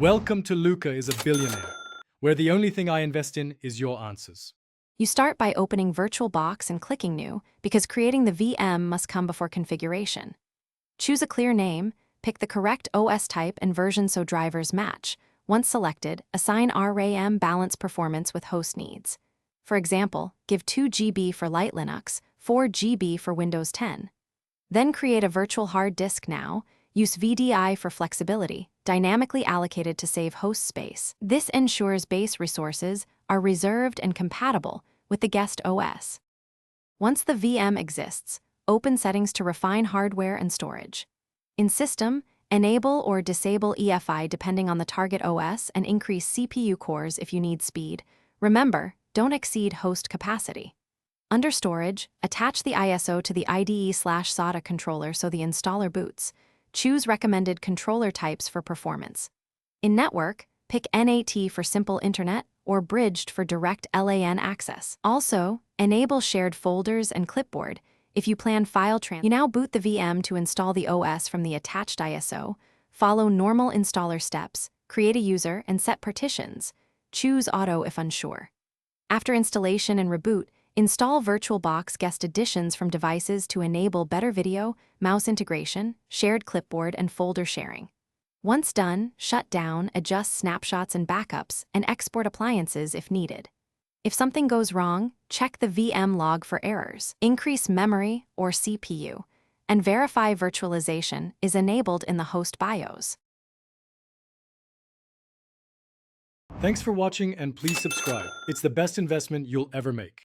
Welcome to Luca is a Billionaire, where the only thing I invest in is your answers. You start by opening Virtualbox and clicking New, because creating the VM must come before configuration. Choose a clear name, pick the correct OS type and version so drivers match. Once selected, assign RAM balance performance with host needs. For example, give 2 GB for light Linux, 4 GB for Windows 10. Then create a virtual hard disk now. Use VDI for flexibility, dynamically allocated to save host space. This ensures base resources are reserved and compatible with the guest OS. Once the VM exists, open settings to refine hardware and storage. In System, enable or disable EFI depending on the target OS and increase CPU cores if you need speed. Remember, don't exceed host capacity. Under Storage, attach the ISO to the IDE/SATA controller so the installer boots. Choose recommended controller types for performance. In Network, pick NAT for simple internet or Bridged for direct LAN access. Also, enable shared folders and clipboard if you plan file transfer. You now boot the VM to install the OS from the attached ISO. Follow normal installer steps, create a user, and set partitions. Choose Auto if unsure. After installation and reboot, install Virtualbox guest additions from devices to enable better video, mouse integration, shared clipboard, and folder sharing. Once done, shut down, adjust snapshots and backups, and export appliances if needed. If something goes wrong, check the VM log for errors, increase memory or CPU, and verify virtualization is enabled in the host BIOS. Thanks for watching and please subscribe. It's the best investment you'll ever make.